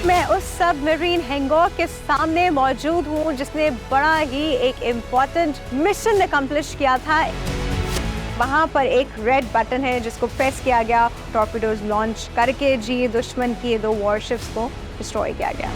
मैं उस सबमरीन हैंगॉक के सामने मौजूद हूँ जिसने बड़ा ही एक इम्पोर्टेंट मिशन अकम्प्लिश किया था। वहाँ पर एक रेड बटन है जिसको प्रेस किया गया, टॉर्पीडोज लॉन्च करके जी दुश्मन की 2 वॉरशिप्स को डिस्ट्रॉय किया गया।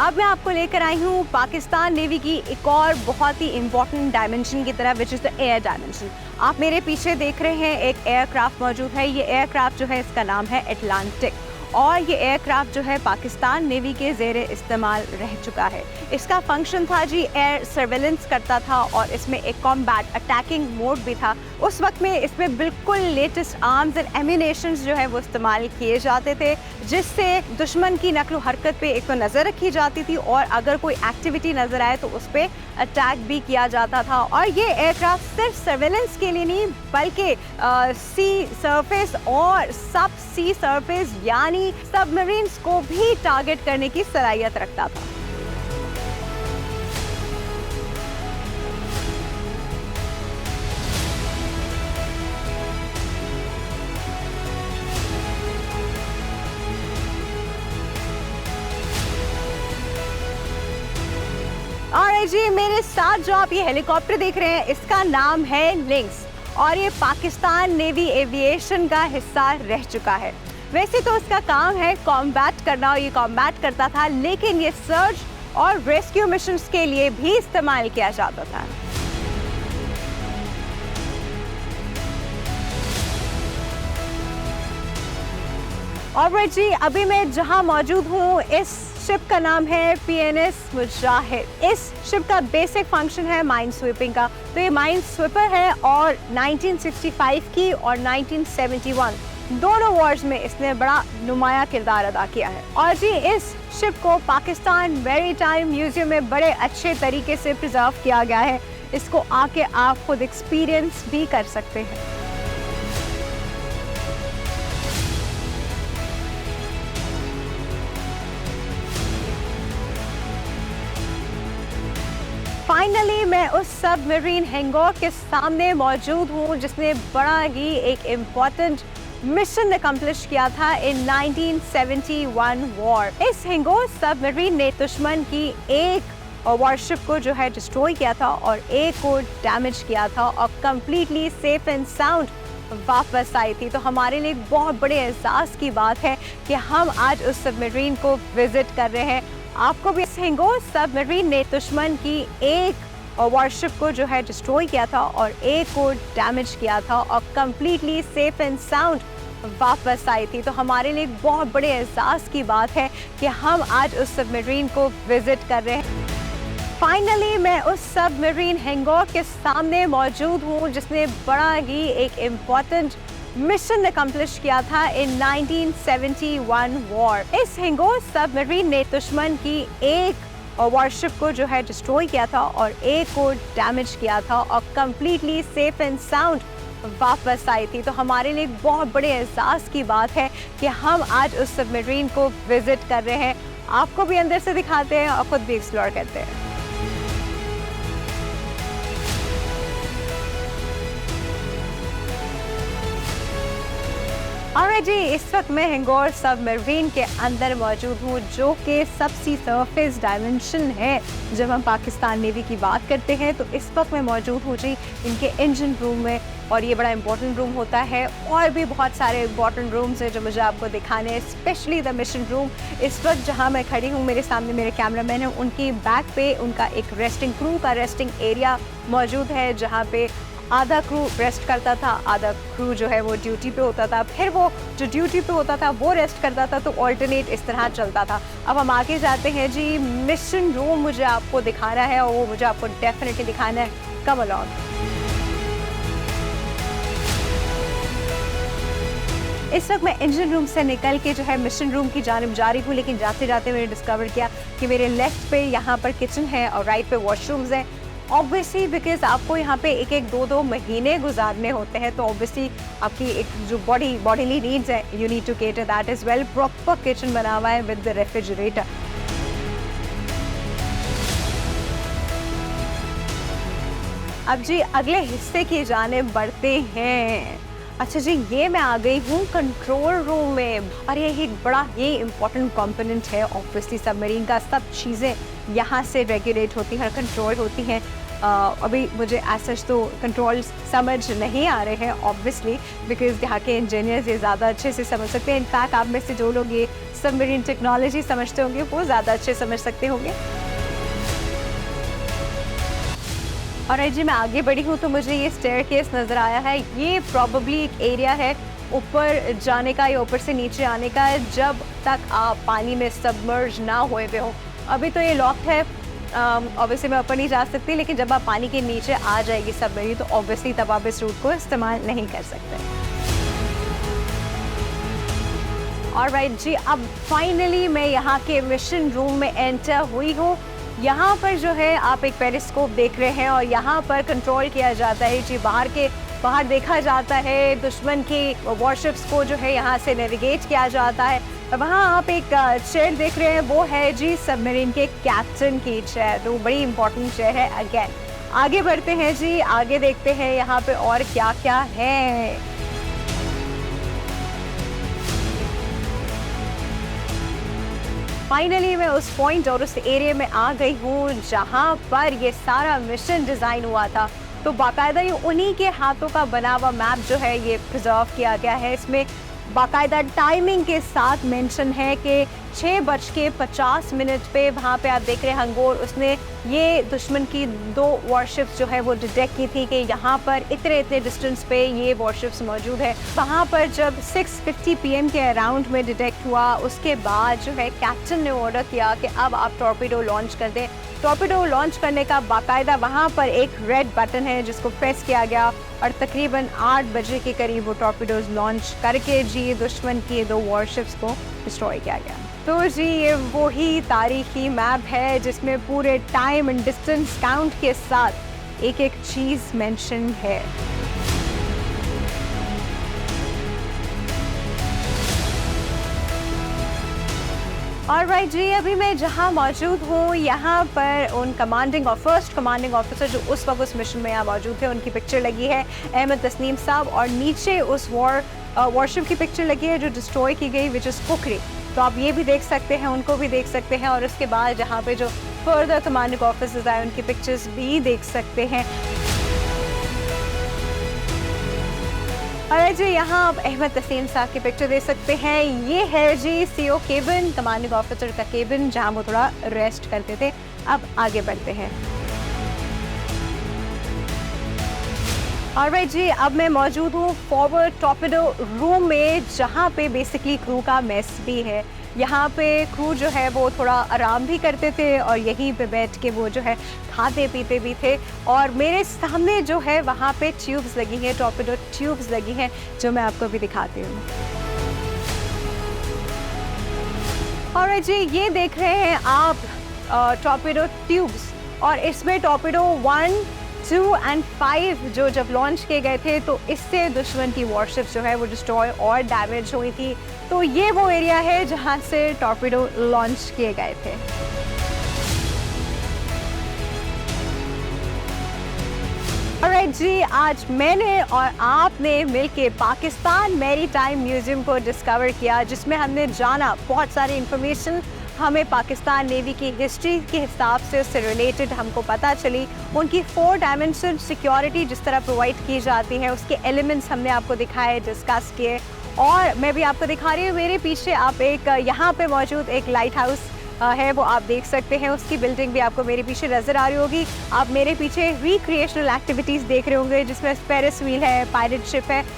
अब मैं आपको लेकर आई हूँ पाकिस्तान नेवी की एक और बहुत ही इम्पोर्टेंट डायमेंशन की तरफ, which is the air dimension. आप मेरे पीछे देख रहे हैं एक एयरक्राफ्ट मौजूद है। ये एयरक्राफ्ट जो है इसका नाम है एटलांटिक, और ये एयरक्राफ्ट जो है पाकिस्तान नेवी के ज़ेरे इस्तेमाल रह चुका है। इसका फंक्शन था जी एयर सर्वेलेंस करता था, और इसमें एक कॉम्बैट अटैकिंग मोड भी था। उस वक्त में इसमें बिल्कुल लेटेस्ट आर्म्स एंड एम्यूनेशंस जो है वो इस्तेमाल किए जाते थे, जिससे दुश्मन की नकलो हरकत पे एक तो नज़र रखी जाती थी, और अगर कोई एक्टिविटी नज़र आए तो उस पर अटैक भी किया जाता था। और ये एयरक्राफ्ट सिर्फ सर्वेलेंस के लिए नहीं बल्कि सी सरफेस और सब सी सरफेस यानी सबमरीन्स को भी टारगेट करने की सलाहियत रखता था। और जी मेरे साथ जो आप ये हेलीकॉप्टर देख रहे हैं इसका नाम है लिंक्स, और ये पाकिस्तान नेवी एविएशन का हिस्सा रह चुका है। वैसे तो इसका काम है कॉम्बैट करना, और ये कॉम्बैट करता था, लेकिन ये सर्च और रेस्क्यू मिशंस के लिए भी इस्तेमाल किया जाता था। और जी अभी मैं जहां मौजूद हूं इस शिप का नाम है PNS मुजाहिद। इस शिप का बेसिक फंक्शन है माइन स्वीपिंग का। तो ये माइन स्वीपर है, और 1965 की और 1971 दोनों वॉर्स में इसने बड़ा नुमाया किरदार अदा किया है। और जी इस शिप को पाकिस्तान मैरीटाइम म्यूजियम में बड़े अच्छे तरीके से प्रिजर्व किया गया है। इसको आके आप खुद एक्सपीरियंस भी कर सकते हैं। फाइनली मैं उस सबमरीन हैंगॉक के सामने मौजूद हूँ जिसने बड़ा ही एक इम्पोर्टेंट मिशन अकम्प्लिश किया था इन 1971 वॉर। इस हैंगॉक सबमरीन ने दुश्मन की एक वॉरशिप को जो है डिस्ट्रॉय किया था और एक को डैमेज किया था, और कम्प्लीटली सेफ एंड साउंड वापस आई थी। तो हमारे लिए बहुत बड़े एहसास की बात है कि हम आज उस सबमरीन को विजिट कर रहे हैं। आपको भी इस हैंगॉक सबमरीन ने दुश्मन की एक वॉरशिप को जो है डिस्ट्रॉय किया था और एक को डैमेज किया था, और कम्प्लीटली सेफ एंड साउंड वापस आई थी। तो हमारे लिए बहुत बड़े एहसास की बात है कि हम आज उस सबमरीन को विजिट कर रहे हैं। फाइनली मैं उस सबमरीन हैंगॉक के सामने मौजूद हूँ जिसने बड़ा ही एक इम्पोर्टेंट मिशन अकम्प्लिश किया था इन 1971 वॉर। इस हैंगॉक सबमरीन ने दुश्मन की एक वॉरशिप को जो है डिस्ट्रॉय किया था और एक को डैमेज किया था, और कम्प्लीटली सेफ एंड साउंड वापस आई थी। तो हमारे लिए बहुत बड़े एहसास की बात है कि हम आज उस सबमरीन को विजिट कर रहे हैं। आपको भी अंदर से दिखाते हैं और खुद भी एक्सप्लोर करते हैं। और जी इस वक्त मैं हैंगॉक सबमरीन के अंदर मौजूद हूँ, जो कि सबसी सरफेस डायमेंशन है। जब हम पाकिस्तान नेवी की बात करते हैं तो इस वक्त मैं मौजूद हूँ जी इनके इंजन रूम में, और ये बड़ा इंपॉर्टेंट रूम होता है। और भी बहुत सारे इंपॉर्टेंट रूम्स हैं जो मुझे आपको दिखाने हैं, स्पेशली द मिशन रूम। इस वक्त जहाँ मैं खड़ी हूँ मेरे सामने मेरे कैमरामैन हैं, उनकी बैक पे उनका एक रेस्टिंग क्रू का रेस्टिंग एरिया मौजूद है, जहाँ पे आधा क्रू रेस्ट करता था, आधा क्रू जो है वो ड्यूटी पे होता था। फिर वो जो ड्यूटी पे होता था वो रेस्ट करता था, तो ऑल्टरनेट इस तरह चलता था। अब हम आगे जाते हैं जी, मिशन रूम मुझे आपको दिखाना है, और वो मुझे आपको डेफिनेटली दिखाना है। Come along. इस वक्त मैं इंजन रूम से निकल के जो है मिशन रूम की जानिब जा रही हूँ, लेकिन जाते जाते मैंने डिस्कवर किया कि मेरे लेफ्ट पे यहाँ पर किचन है और राइट पे वॉशरूम्स हैं। ऑब्वियसली बिकॉज आपको यहाँ पे एक एक दो दो महीने गुजारने होते हैं, तो ऑब्वियसली आपकी एक जो बॉडीली नीड्स है you need to cater that is well. Proper kitchen बना हुआ है विद द रेफ्रिजरेटर। अब जी अगले हिस्से की जानिब बढ़ते हैं। अच्छा जी, ये मैं आ गई हूँ कंट्रोल रूम में। अरे एक बड़ा ये इम्पोर्टेंट कंपोनेंट है ऑब्वियसली सबमरीन का। सब चीज़ें यहाँ से रेगुलेट होती हैं, कंट्रोल होती हैं। अभी मुझे एज सच तो कंट्रोल समझ नहीं आ रहे हैं ऑब्वियसली, बिकॉज यहाँ के इंजीनियर्स ये ज़्यादा अच्छे से समझ सकते हैं। इनफैक्ट आप में से जो लोग ये सबमरीन टेक्नोलॉजी समझते होंगे वो ज़्यादा अच्छे समझ सकते होंगे। और जी मैं आगे बढ़ी हूँ तो मुझे ये स्टेयरकेस नज़र आया है। ये प्रॉबली एक एरिया है ऊपर जाने का या ऊपर से नीचे आने का, जब तक आप पानी में सबमर्ज ना हुए हुए हो। अभी तो ये लॉक्ड है, ऑब्वियसली मैं ऊपर नहीं जा सकती, लेकिन जब आप पानी के नीचे आ जाएगी सबमरीन तो ऑब्वियसली तब आप इस रूट को इस्तेमाल नहीं कर सकते। ऑलराइट जी, अब फाइनली मैं यहाँ के मिशन रूम में एंटर हुई हूँ। यहाँ पर जो है आप एक पेरिस्कोप देख रहे हैं और यहाँ पर कंट्रोल किया जाता है जी। बाहर देखा जाता है दुश्मन की वॉरशिप्स को, जो है यहाँ से नेविगेट किया जाता है। वहाँ आप एक चेयर देख रहे हैं, वो है जी सबमरीन के कैप्टन की चेयर। तो बड़ी इंपॉर्टेंट चेयर है। अगेन आगे बढ़ते हैं जी, आगे देखते हैं यहाँ पे और क्या क्या है। फाइनली मैं उस पॉइंट और उस एरिया में आ गई हूँ जहाँ पर ये सारा मिशन डिज़ाइन हुआ था। तो बाकायदा ये उन्हीं के हाथों का बना हुआ मैप जो है ये प्रिजर्व किया गया है। इसमें बाकायदा टाइमिंग के साथ मेंशन है कि 6:50 पे वहाँ पे आप देख रहे हैं हंगोर, उसने ये दुश्मन की 2 वॉरशिप्स जो है वो डिटेक्ट की थी कि यहाँ पर इतने डिस्टेंस पे ये वॉरशिप्स मौजूद है। वहाँ पर जब 6:50 PM के अराउंड में डिटेक्ट हुआ, उसके बाद जो है कैप्टन ने ऑर्डर किया कि अब आप टॉर्पीडो लॉन्च कर दें। टॉर्पीडो लॉन्च करने का बाकायदा वहाँ पर एक रेड बटन है जिसको प्रेस किया गया और तकरीबन 8 बजे के करीब वो टॉर्पीडोज लॉन्च करके जी दुश्मन की 2 वॉरशिप्स को डिस्ट्रॉय किया गया। तो जी ये वही तारीखी मैप है जिसमें पूरे टाइम एंड डिस्टेंस काउंट के साथ एक एक चीज़ मेंशन है। ऑलराइट जी, अभी मैं जहाँ मौजूद हूँ यहाँ पर उन फर्स्ट कमांडिंग ऑफिसर जो उस वक्त उस मिशन में यहाँ मौजूद थे, उनकी पिक्चर लगी है, अहमद तस्नीम साहब। और नीचे उस वॉरशिप की पिक्चर लगी है जो डिस्ट्रॉय की गई, विच इज़ कुकरी। तो आप ये भी देख सकते हैं, उनको भी देख सकते हैं। और उसके बाद जहाँ पे जो फर्दर कमांडिंग ऑफिसर्स आए उनकी पिक्चर्स भी देख सकते हैं। और जी यहाँ आप अहमद तस्नीम साहब की पिक्चर देख सकते हैं। ये है जी CO केबिन, कमांडिंग ऑफिसर का केबिन, जहाँ वो थोड़ा रेस्ट करते थे। अब आगे बढ़ते हैं। ऑलराइट जी, अब मैं मौजूद हूँ फॉरवर्ड टॉर्पीडो रूम में, जहाँ पे बेसिकली क्रू का मेस भी है। यहाँ पे क्रू जो है वो थोड़ा आराम भी करते थे और यहीं पे बैठ के वो जो है खाते पीते भी थे। और मेरे सामने जो है वहाँ पे ट्यूब्स लगी हैं, टॉर्पीडो ट्यूब्स लगी हैं, जो मैं आपको भी दिखाती हूँ। ऑलराइट जी, ये देख रहे हैं आप टॉर्पीडो ट्यूब्स, और इसमें टॉर्पीडो 1, 2 और 5 जो जब लॉन्च किए गए थे तो इससे दुश्मन की वॉरशिप्स जो है वो डिस्ट्रॉय और डैमेज हुई थी। तो ये वो एरिया है जहां से टॉर्पीडो लॉन्च किए गए थे। ऑलराइट जी, आज मैंने और आपने मिलके पाकिस्तान मैरीटाइम म्यूजियम को डिस्कवर किया, जिसमें हमने जाना बहुत सारी इंफॉर्मेशन हमें पाकिस्तान नेवी की हिस्ट्री के हिसाब से उससे रिलेटेड हमको पता चली। उनकी 4 डायमेंशन सिक्योरिटी जिस तरह प्रोवाइड की जाती है, उसके एलिमेंट्स हमने आपको दिखाए, डिस्कस किए। और मैं भी आपको दिखा रही हूँ, मेरे पीछे आप एक यहाँ पे मौजूद एक लाइट हाउस है, वो आप देख सकते हैं। उसकी बिल्डिंग भी आपको मेरे पीछे नज़र आ रही होगी। आप मेरे पीछे रिक्रिएशनल एक्टिविटीज़ देख रहे होंगे, जिसमें स्पेरिस व्हील है, पायरेट शिप है,